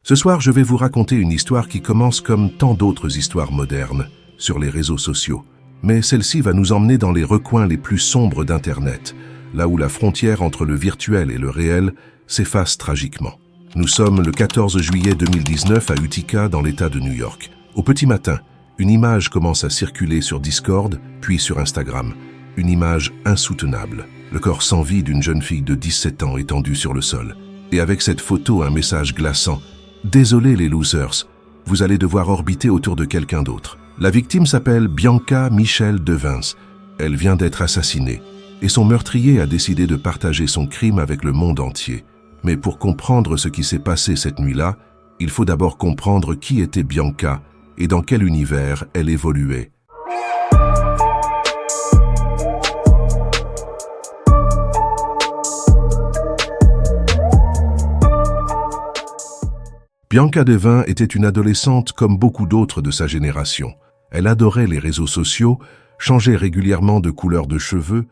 Ce soir, je vais vous raconter une histoire qui commence comme tant d'autres histoires modernes, sur les réseaux sociaux. Mais celle-ci va nous emmener dans les recoins les plus sombres d'Internet, là où la frontière entre le virtuel et le réel s'efface tragiquement. Nous sommes le 14 juillet 2019 à Utica, dans l'État de New York. Au petit matin, une image commence à circuler sur Discord, puis sur Instagram. Une image insoutenable. Le corps sans vie d'une jeune fille de 17 ans étendue sur le sol. Et avec cette photo, un message glaçant. Désolé les losers, vous allez devoir orbiter autour de quelqu'un d'autre. La victime s'appelle Bianca Michelle Devins. Elle vient d'être assassinée. Et son meurtrier a décidé de partager son crime avec le monde entier. Mais pour comprendre ce qui s'est passé cette nuit-là, il faut d'abord comprendre qui était Bianca et dans quel univers elle évoluait. Bianca Devins était une adolescente comme beaucoup d'autres de sa génération. Elle adorait les réseaux sociaux, changeait régulièrement de couleur de cheveux,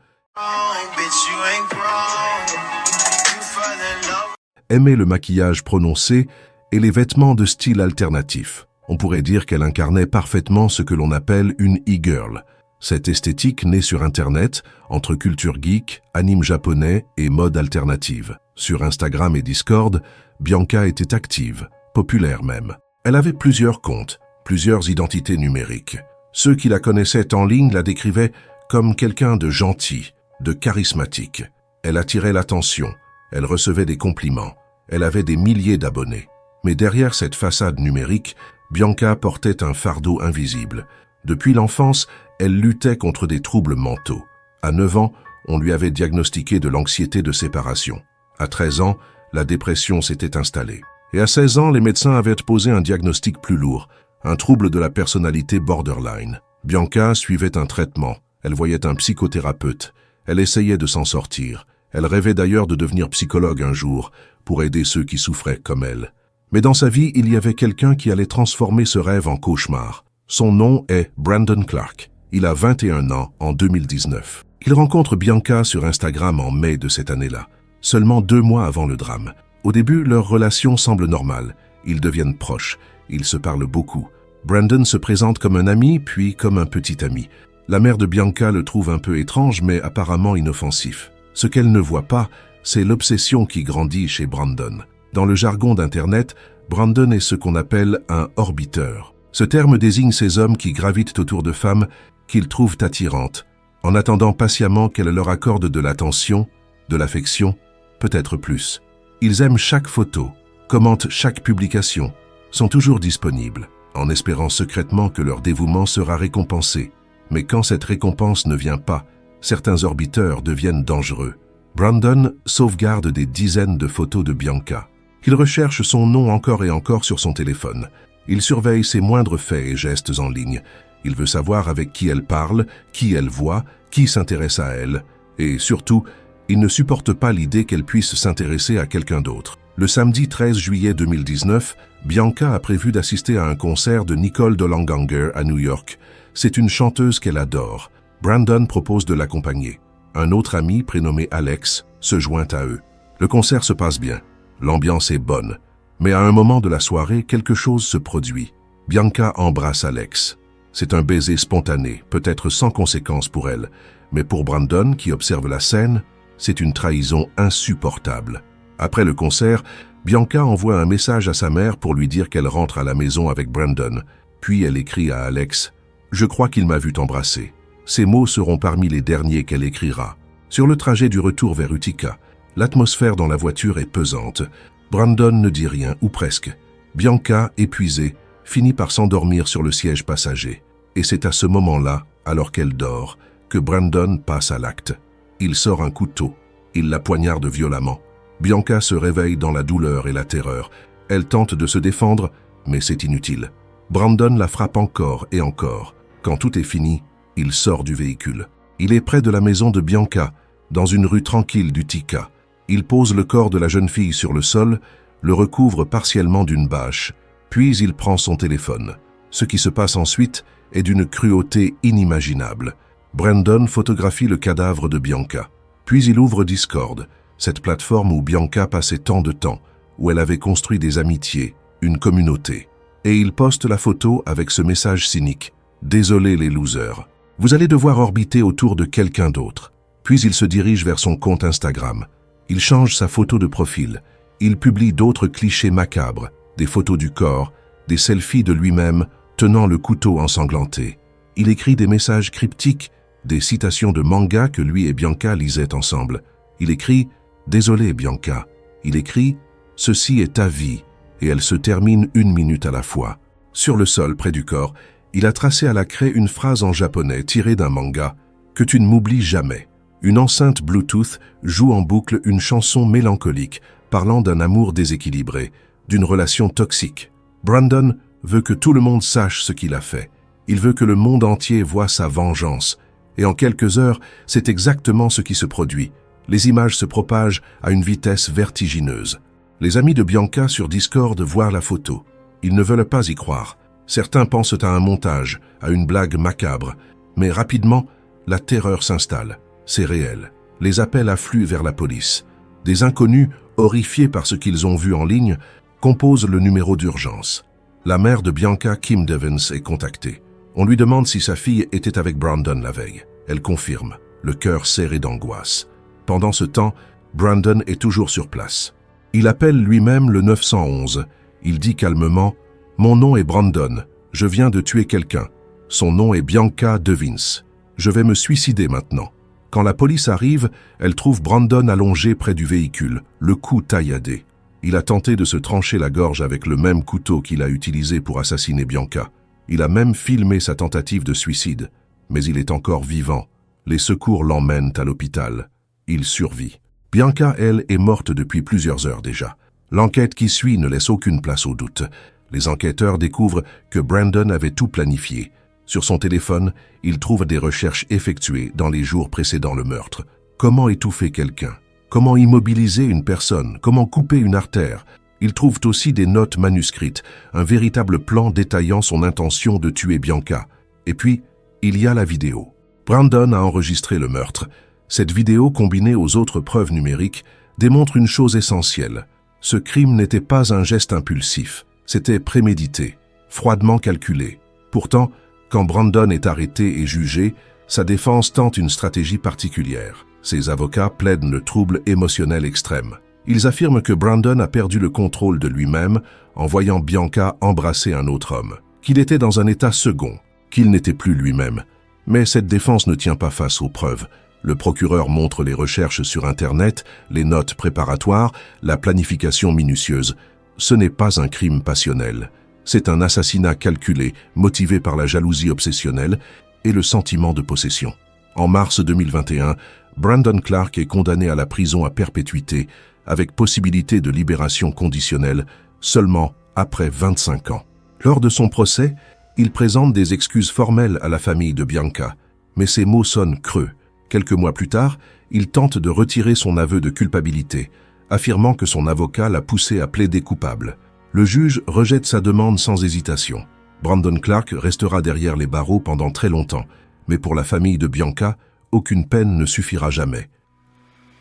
aimait le maquillage prononcé et les vêtements de style alternatif. On pourrait dire qu'elle incarnait parfaitement ce que l'on appelle une e-girl. Cette esthétique née sur Internet, entre culture geek, anime japonais et mode alternative. Sur Instagram et Discord, Bianca était active, populaire même. Elle avait plusieurs comptes, plusieurs identités numériques. Ceux qui la connaissaient en ligne la décrivaient comme quelqu'un de gentil, de charismatique. Elle attirait l'attention, elle recevait des compliments, elle avait des milliers d'abonnés. Mais derrière cette façade numérique, Bianca portait un fardeau invisible. Depuis l'enfance, elle luttait contre des troubles mentaux. À 9 ans, on lui avait diagnostiqué de l'anxiété de séparation. À 13 ans, la dépression s'était installée. Et à 16 ans, les médecins avaient posé un diagnostic plus lourd, un trouble de la personnalité borderline. Bianca suivait un traitement, elle voyait un psychothérapeute, elle essayait de s'en sortir. Elle rêvait d'ailleurs de devenir psychologue un jour, pour aider ceux qui souffraient comme elle. Mais dans sa vie, il y avait quelqu'un qui allait transformer ce rêve en cauchemar. Son nom est Brandon Clark. Il a 21 ans en 2019. Il rencontre Bianca sur Instagram en mai de cette année-là, seulement 2 mois avant le drame. Au début, leur relation semble normale. Ils deviennent proches. Ils se parlent beaucoup. Brandon se présente comme un ami, puis comme un petit ami. La mère de Bianca le trouve un peu étrange, mais apparemment inoffensif. Ce qu'elle ne voit pas, c'est l'obsession qui grandit chez Brandon. Dans le jargon d'Internet, Brandon est ce qu'on appelle un orbiteur. Ce terme désigne ces hommes qui gravitent autour de femmes qu'ils trouvent attirantes, en attendant patiemment qu'elles leur accordent de l'attention, de l'affection, peut-être plus. Ils aiment chaque photo, commentent chaque publication, sont toujours disponibles, en espérant secrètement que leur dévouement sera récompensé. Mais quand cette récompense ne vient pas, certains orbiteurs deviennent dangereux. Brandon sauvegarde des dizaines de photos de Bianca. Il recherche son nom encore et encore sur son téléphone. Il surveille ses moindres faits et gestes en ligne. Il veut savoir avec qui elle parle, qui elle voit, qui s'intéresse à elle. Et surtout, il ne supporte pas l'idée qu'elle puisse s'intéresser à quelqu'un d'autre. Le samedi 13 juillet 2019, Bianca a prévu d'assister à un concert de Nicole Dollanganger à New York. C'est une chanteuse qu'elle adore. Brandon propose de l'accompagner. Un autre ami, prénommé Alex, se joint à eux. Le concert se passe bien. L'ambiance est bonne. Mais à un moment de la soirée, quelque chose se produit. Bianca embrasse Alex. C'est un baiser spontané, peut-être sans conséquence pour elle. Mais pour Brandon, qui observe la scène, c'est une trahison insupportable. Après le concert, Bianca envoie un message à sa mère pour lui dire qu'elle rentre à la maison avec Brandon. Puis elle écrit à Alex « Je crois qu'il m'a vu t'embrasser ». Ces mots seront parmi les derniers qu'elle écrira. Sur le trajet du retour vers Utica, l'atmosphère dans la voiture est pesante. Brandon ne dit rien, ou presque. Bianca, épuisée, finit par s'endormir sur le siège passager. Et c'est à ce moment-là, alors qu'elle dort, que Brandon passe à l'acte. Il sort un couteau. Il la poignarde violemment. Bianca se réveille dans la douleur et la terreur. Elle tente de se défendre, mais c'est inutile. Brandon la frappe encore et encore. Quand tout est fini, il sort du véhicule. Il est près de la maison de Bianca, dans une rue tranquille d'Utica. Il pose le corps de la jeune fille sur le sol, le recouvre partiellement d'une bâche, puis il prend son téléphone. Ce qui se passe ensuite est d'une cruauté inimaginable. Brandon photographie le cadavre de Bianca. Puis il ouvre Discord, cette plateforme où Bianca passait tant de temps, où elle avait construit des amitiés, une communauté. Et il poste la photo avec ce message cynique. « Désolé les losers. Vous allez devoir orbiter autour de quelqu'un d'autre. » Puis il se dirige vers son compte Instagram. Il change sa photo de profil. Il publie d'autres clichés macabres, des photos du corps, des selfies de lui-même tenant le couteau ensanglanté. Il écrit des messages cryptiques, des citations de manga que lui et Bianca lisaient ensemble. Il écrit « Désolé Bianca ». Il écrit « Ceci est ta vie » et elle se termine 1 minute à la fois. Sur le sol, près du corps, il a tracé à la craie une phrase en japonais tirée d'un manga « Que tu ne m'oublies jamais ». Une enceinte Bluetooth joue en boucle une chanson mélancolique parlant d'un amour déséquilibré, d'une relation toxique. Brandon veut que tout le monde sache ce qu'il a fait. Il veut que le monde entier voie sa vengeance. Et en quelques heures, c'est exactement ce qui se produit. Les images se propagent à une vitesse vertigineuse. Les amis de Bianca sur Discord voient la photo. Ils ne veulent pas y croire. Certains pensent à un montage, à une blague macabre. Mais rapidement, la terreur s'installe. C'est réel. Les appels affluent vers la police. Des inconnus, horrifiés par ce qu'ils ont vu en ligne, composent le numéro d'urgence. La mère de Bianca, Kim Devens, est contactée. On lui demande si sa fille était avec Brandon la veille. Elle confirme, le cœur serré d'angoisse. Pendant ce temps, Brandon est toujours sur place. Il appelle lui-même le 911. Il dit calmement « Mon nom est Brandon. Je viens de tuer quelqu'un. Son nom est Bianca Devins. Je vais me suicider maintenant. » Quand la police arrive, elle trouve Brandon allongé près du véhicule, le cou tailladé. Il a tenté de se trancher la gorge avec le même couteau qu'il a utilisé pour assassiner Bianca. Il a même filmé sa tentative de suicide. Mais il est encore vivant. Les secours l'emmènent à l'hôpital. Il survit. Bianca, elle, est morte depuis plusieurs heures déjà. L'enquête qui suit ne laisse aucune place au doute. Les enquêteurs découvrent que Brandon avait tout planifié. Sur son téléphone, il trouve des recherches effectuées dans les jours précédant le meurtre. Comment étouffer quelqu'un? Comment immobiliser une personne? Comment couper une artère? Ils trouvent aussi des notes manuscrites, un véritable plan détaillant son intention de tuer Bianca. Et puis, il y a la vidéo. Brandon a enregistré le meurtre. Cette vidéo, combinée aux autres preuves numériques, démontre une chose essentielle. Ce crime n'était pas un geste impulsif, c'était prémédité, froidement calculé. Pourtant, quand Brandon est arrêté et jugé, sa défense tente une stratégie particulière. Ses avocats plaident le trouble émotionnel extrême. Ils affirment que Brandon a perdu le contrôle de lui-même en voyant Bianca embrasser un autre homme, qu'il était dans un état second, qu'il n'était plus lui-même. Mais cette défense ne tient pas face aux preuves. Le procureur montre les recherches sur Internet, les notes préparatoires, la planification minutieuse. Ce n'est pas un crime passionnel. C'est un assassinat calculé, motivé par la jalousie obsessionnelle et le sentiment de possession. En mars 2021, Brandon Clark est condamné à la prison à perpétuité, avec possibilité de libération conditionnelle seulement après 25 ans. Lors de son procès, il présente des excuses formelles à la famille de Bianca, mais ses mots sonnent creux. Quelques mois plus tard, il tente de retirer son aveu de culpabilité, affirmant que son avocat l'a poussé à plaider coupable. Le juge rejette sa demande sans hésitation. Brandon Clark restera derrière les barreaux pendant très longtemps, mais pour la famille de Bianca, aucune peine ne suffira jamais.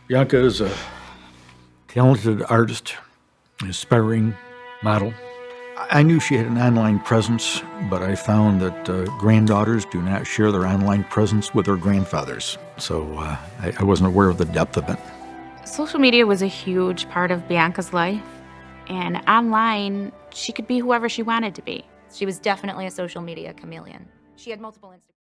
Bianca is a talented artist, aspiring model. I knew she had an online presence, but I found that granddaughters do not share their online presence with their grandfathers. So I wasn't aware of the depth of it. Social media was a huge part of Bianca's life. And online, she could be whoever she wanted to be. She was definitely a social media chameleon. She had multiple Instagram.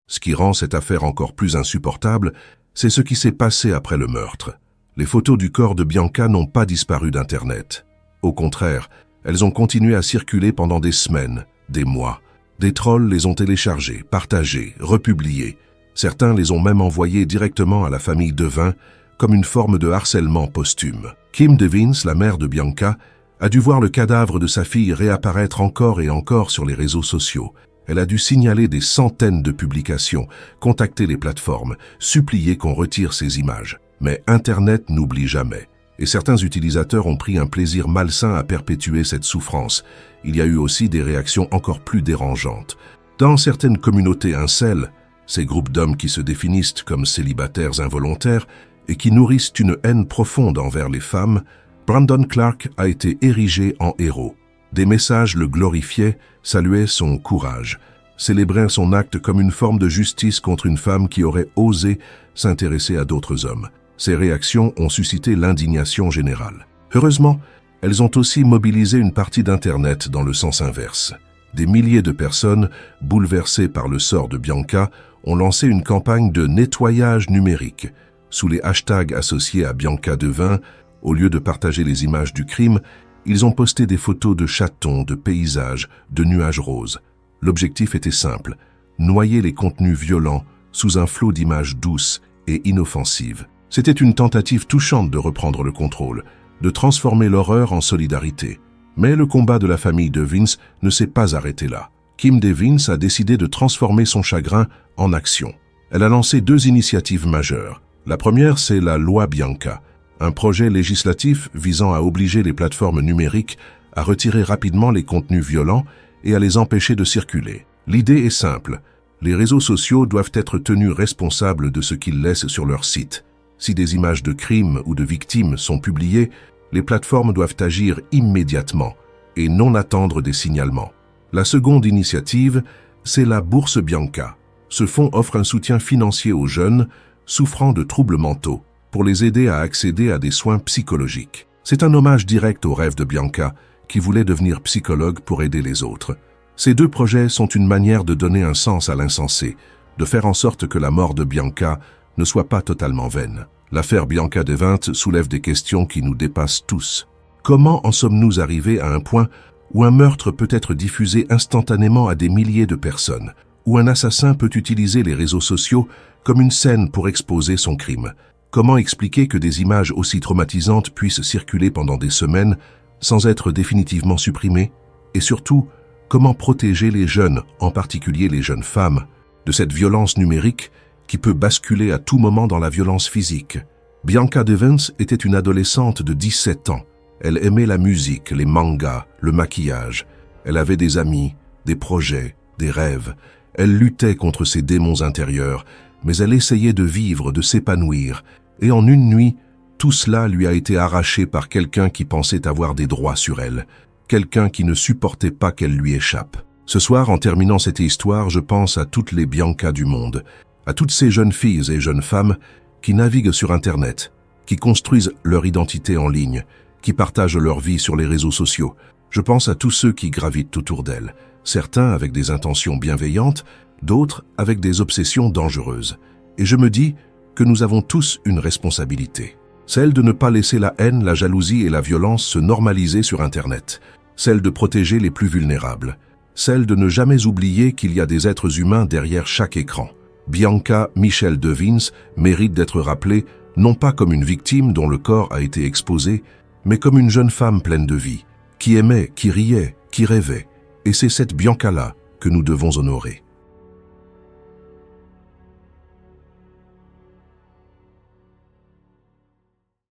Ce qui rend cette affaire encore plus insupportable, c'est ce qui s'est passé après le meurtre. Les photos du corps de Bianca n'ont pas disparu d'Internet. Au contraire, elles ont continué à circuler pendant des semaines, des mois. Des trolls les ont téléchargées, partagées, republiées. Certains les ont même envoyées directement à la famille Devin, comme une forme de harcèlement posthume. Kim Devins, la mère de Bianca, a dû voir le cadavre de sa fille réapparaître encore et encore sur les réseaux sociaux. Elle a dû signaler des centaines de publications, contacter les plateformes, supplier qu'on retire ces images. Mais Internet n'oublie jamais. Et certains utilisateurs ont pris un plaisir malsain à perpétuer cette souffrance. Il y a eu aussi des réactions encore plus dérangeantes. Dans certaines communautés incels, ces groupes d'hommes qui se définissent comme célibataires involontaires, et qui nourrissent une haine profonde envers les femmes, Brandon Clark a été érigé en héros. Des messages le glorifiaient, saluaient son courage, célébraient son acte comme une forme de justice contre une femme qui aurait osé s'intéresser à d'autres hommes. Ces réactions ont suscité l'indignation générale. Heureusement, elles ont aussi mobilisé une partie d'Internet dans le sens inverse. Des milliers de personnes, bouleversées par le sort de Bianca, ont lancé une campagne de nettoyage numérique. Sous les hashtags associés à Bianca Devin, au lieu de partager les images du crime, ils ont posté des photos de chatons, de paysages, de nuages roses. L'objectif était simple, noyer les contenus violents sous un flot d'images douces et inoffensives. C'était une tentative touchante de reprendre le contrôle, de transformer l'horreur en solidarité. Mais le combat de la famille Devins ne s'est pas arrêté là. Kim Devins a décidé de transformer son chagrin en action. Elle a lancé 2 initiatives majeures. La première, c'est la loi Bianca, un projet législatif visant à obliger les plateformes numériques à retirer rapidement les contenus violents et à les empêcher de circuler. L'idée est simple. Les réseaux sociaux doivent être tenus responsables de ce qu'ils laissent sur leur site. Si des images de crimes ou de victimes sont publiées, les plateformes doivent agir immédiatement et non attendre des signalements. La seconde initiative, c'est la Bourse Bianca. Ce fonds offre un soutien financier aux jeunes souffrant de troubles mentaux pour les aider à accéder à des soins psychologiques. C'est un hommage direct au rêve de Bianca, qui voulait devenir psychologue pour aider les autres. Ces 2 projets sont une manière de donner un sens à l'insensé, de faire en sorte que la mort de Bianca ne soit pas totalement vaine. L'affaire Bianca Devin soulève des questions qui nous dépassent tous. Comment en sommes-nous arrivés à un point où un meurtre peut être diffusé instantanément à des milliers de personnes, où un assassin peut utiliser les réseaux sociaux comme une scène pour exposer son crime? Comment expliquer que des images aussi traumatisantes puissent circuler pendant des semaines sans être définitivement supprimées? Et surtout, comment protéger les jeunes, en particulier les jeunes femmes, de cette violence numérique qui peut basculer à tout moment dans la violence physique? Bianca Devin était une adolescente de 17 ans. Elle aimait la musique, les mangas, le maquillage. Elle avait des amis, des projets, des rêves. Elle luttait contre ses démons intérieurs, mais elle essayait de vivre, de s'épanouir. Et en une nuit, tout cela lui a été arraché par quelqu'un qui pensait avoir des droits sur elle, quelqu'un qui ne supportait pas qu'elle lui échappe. Ce soir, en terminant cette histoire, je pense à toutes les Bianca du monde, à toutes ces jeunes filles et jeunes femmes qui naviguent sur Internet, qui construisent leur identité en ligne, qui partagent leur vie sur les réseaux sociaux. Je pense à tous ceux qui gravitent autour d'elles, certains avec des intentions bienveillantes, d'autres avec des obsessions dangereuses. Et je me dis que nous avons tous une responsabilité. Celle de ne pas laisser la haine, la jalousie et la violence se normaliser sur Internet. Celle de protéger les plus vulnérables. Celle de ne jamais oublier qu'il y a des êtres humains derrière chaque écran. Bianca Michelle Devins mérite d'être rappelée non pas comme une victime dont le corps a été exposé, mais comme une jeune femme pleine de vie, qui aimait, qui riait, qui rêvait. Et c'est cette Bianca-là que nous devons honorer.